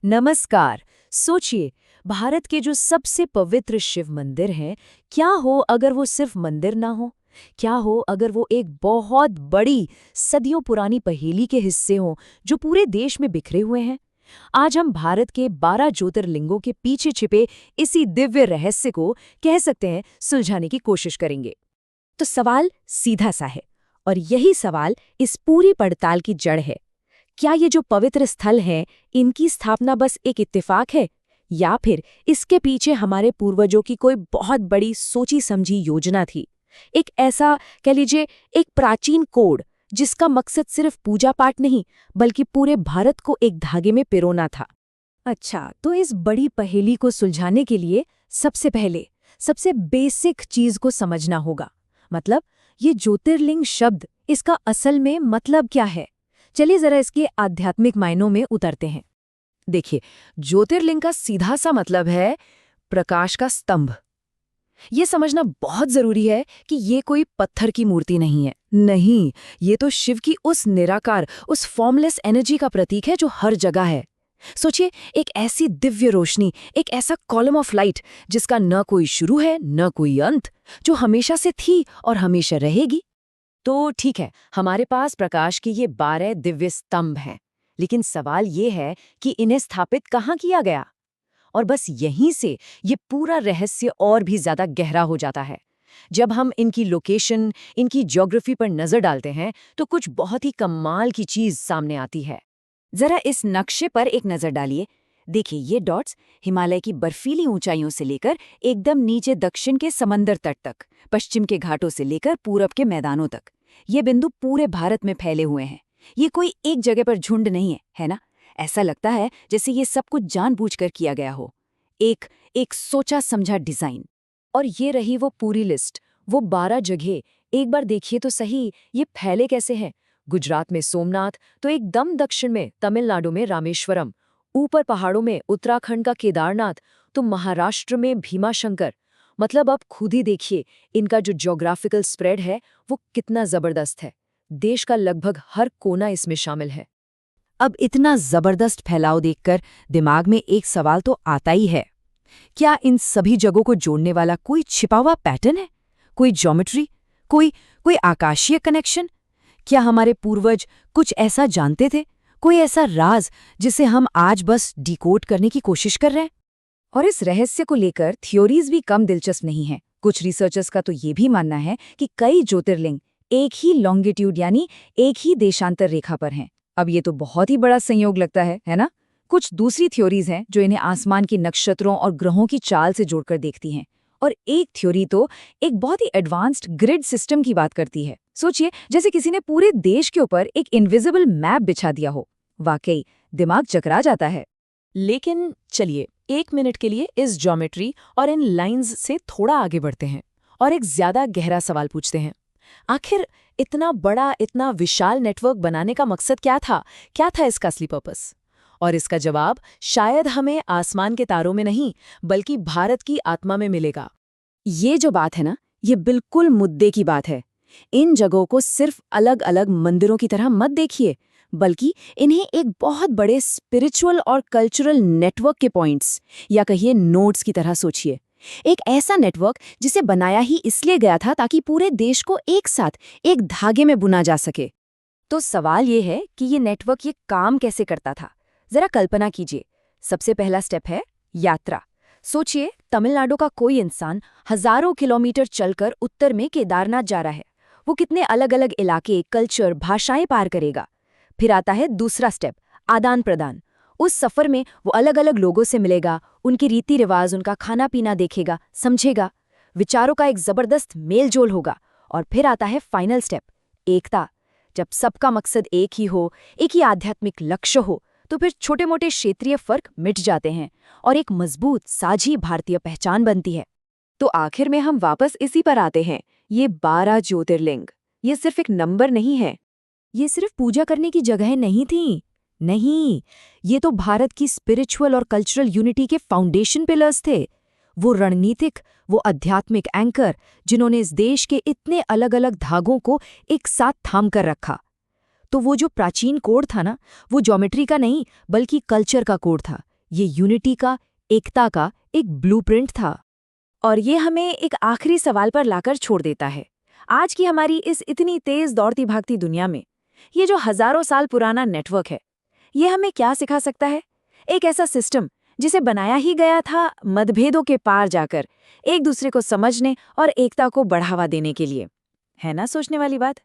नमस्कार। सोचिए, भारत के जो सबसे पवित्र शिव मंदिर हैं, क्या हो अगर वो सिर्फ मंदिर ना हो? क्या हो अगर वो एक बहुत बड़ी, सदियों पुरानी पहेली के हिस्से हों, जो पूरे देश में बिखरे हुए हैं? आज हम भारत के 12 ज्योतिर्लिंगों के पीछे छिपे इसी दिव्य रहस्य को, कह सकते हैं, सुलझाने की कोशिश करेंगे। तो सवाल सीधा सा है, और यही सवाल इस पूरी पड़ताल की जड़ है। क्या ये जो पवित्र स्थल हैं, इनकी स्थापना बस एक इत्तेफाक है, या फिर इसके पीछे हमारे पूर्वजों की कोई बहुत बड़ी सोची समझी योजना थी? एक ऐसा, कह लीजिए, एक प्राचीन कोड जिसका मकसद सिर्फ पूजा पाठ नहीं, बल्कि पूरे भारत को एक धागे में पिरोना था। अच्छा, तो इस बड़ी पहेली को सुलझाने के लिए सबसे पहले सबसे बेसिक चीज को समझना होगा। मतलब, ये ज्योतिर्लिंग शब्द, इसका असल में मतलब क्या है? चलिए जरा इसके आध्यात्मिक मायनों में उतरते हैं। देखिए, ज्योतिर्लिंग का सीधा सा मतलब है प्रकाश का स्तंभ। ये समझना बहुत जरूरी है कि ये कोई पत्थर की मूर्ति नहीं है। नहीं, ये तो शिव की उस निराकार, उस फॉर्मलेस एनर्जी का प्रतीक है जो हर जगह है। सोचिए, एक ऐसी दिव्य रोशनी, एक ऐसा कॉलम ऑफ लाइट जिसका न कोई शुरू है न कोई अंत, जो हमेशा से थी और हमेशा रहेगी। तो ठीक है, हमारे पास प्रकाश के ये 12 दिव्य स्तंभ हैं, लेकिन सवाल ये है कि इन्हें स्थापित कहाँ किया गया? और बस यहीं से ये पूरा रहस्य और भी ज्यादा गहरा हो जाता है। जब हम इनकी लोकेशन, इनकी ज्योग्राफी पर नजर डालते हैं, तो कुछ बहुत ही कमाल की चीज सामने आती है। जरा इस नक्शे पर एक नजर डालिए। देखिए, ये डॉट्स हिमालय की बर्फीली ऊंचाइयों से लेकर एकदम नीचे दक्षिण के समंदर तट तक, पश्चिम के घाटों से लेकर पूरब के मैदानों तक, ये बिंदु पूरे भारत में फैले हुए हैं। ये कोई एक जगह पर झुंड नहीं है, है ना? ऐसा लगता है जैसे ये सब कुछ जानबूझकर किया गया हो। एक एक सोचा समझा डिजाइन। और ये रही वो पूरी लिस्ट, वो 12 जगह। एक बार देखिए तो सही, ये फैले कैसे हैं। गुजरात में सोमनाथ, तो एकदम दक्षिण में तमिलनाडु में रामेश्वरम, ऊपर पहाड़ों में उत्तराखंड का केदारनाथ, तो महाराष्ट्र में भीमाशंकर। मतलब आप खुद ही देखिए, इनका जो ज्योग्राफिकल स्प्रेड है वो कितना जबरदस्त है। देश का लगभग हर कोना इसमें शामिल है। अब इतना जबरदस्त फैलाव देखकर दिमाग में एक सवाल तो आता ही है, क्या इन सभी जगहों को जोड़ने वाला कोई छिपा हुआ पैटर्न है? कोई ज्योमेट्री, कोई कोई आकाशीय कनेक्शन? क्या हमारे पूर्वज कुछ ऐसा जानते थे, कोई ऐसा राज जिसे हम आज बस डिकोड करने की कोशिश कर रहे हैं? और इस रहस्य को लेकर थ्योरीज भी कम दिलचस्प नहीं है। कुछ रिसर्चर्स का तो ये भी मानना है कि कई ज्योतिर्लिंग एक ही लॉन्गिट्यूड यानी एक ही देशांतर रेखा पर हैं। अब ये तो बहुत ही बड़ा संयोग लगता है ना? कुछ दूसरी थ्योरीज हैं जो इन्हें आसमान के नक्षत्रों और ग्रहों की चाल से जोड़कर देखती हैं। और एक थ्योरी तो एक बहुत ही एडवांस्ड ग्रिड सिस्टम की बात करती है। सोचिए, जैसे किसी ने पूरे देश के ऊपर एक इनविजिबल मैप बिछा दिया हो। वाकई दिमाग चकरा जाता है। लेकिन चलिए, 1 मिनट के लिए इस ज्योमेट्री और इन लाइंस से थोड़ा आगे बढ़ते हैं और एक ज्यादा गहरा सवाल पूछते हैं। आखिर इतना बड़ा, इतना विशाल नेटवर्क बनाने का मकसद क्या था? क्या था इसका असली पर्पस? और इसका जवाब शायद हमें आसमान के तारों में नहीं, बल्कि भारत की आत्मा में मिलेगा। ये जो बात है ना, ये बिल्कुल मुद्दे की बात है। इन जगहों को सिर्फ अलग अलग मंदिरों की तरह मत देखिए, बल्कि इन्हें एक बहुत बड़े स्पिरिचुअल और कल्चरल नेटवर्क के पॉइंट्स, या कहिए नोड्स की तरह सोचिए। एक ऐसा नेटवर्क जिसे बनाया ही इसलिए गया था ताकि पूरे देश को एक साथ एक धागे में बुना जा सके। तो सवाल ये है कि ये नेटवर्क ये काम कैसे करता था? जरा कल्पना कीजिए। सबसे पहला स्टेप है यात्रा। सोचिए, तमिलनाडु का कोई इंसान हजारों किलोमीटर चलकर उत्तर में केदारनाथ जा रहा है। वो कितने अलग अलग इलाके, कल्चर, भाषाएं पार करेगा। फिर आता है दूसरा स्टेप, आदान प्रदान। उस सफर में वो अलग अलग लोगों से मिलेगा, उनकी रीति रिवाज, उनका खाना पीना देखेगा, समझेगा। विचारों का एक जबरदस्त मेलजोल होगा। और फिर आता है फाइनल स्टेप, एकता। जब सबका मकसद एक ही हो, एक ही आध्यात्मिक लक्ष्य हो, तो फिर छोटे मोटे क्षेत्रीय फर्क मिट जाते हैं और एक मजबूत साझी भारतीय पहचान बनती है। तो आखिर में हम वापस इसी पर आते हैं, ये 12 ज्योतिर्लिंग, ये सिर्फ एक नंबर नहीं है। ये सिर्फ पूजा करने की जगह नहीं थी। नहीं, ये तो भारत की स्पिरिचुअल और कल्चरल यूनिटी के फाउंडेशन पिलर्स थे। वो रणनीतिक, वो आध्यात्मिक एंकर जिन्होंने इस देश के इतने अलग अलग धागों को एक साथ थाम कर रखा। तो वो जो प्राचीन कोड था ना, वो ज्योमेट्री का नहीं, बल्कि कल्चर का कोड था। ये यूनिटी का, एकता का एक ब्लूप्रिंट था। और ये हमें एक आखिरी सवाल पर लाकर छोड़ देता है। आज की हमारी इस इतनी तेज दौड़ती भागती दुनिया में ये जो हजारों साल पुराना नेटवर्क है, ये हमें क्या सिखा सकता है? एक ऐसा सिस्टम जिसे बनाया ही गया था मतभेदों के पार जाकर एक दूसरे को समझने और एकता को बढ़ावा देने के लिए। है ना सोचने वाली बात?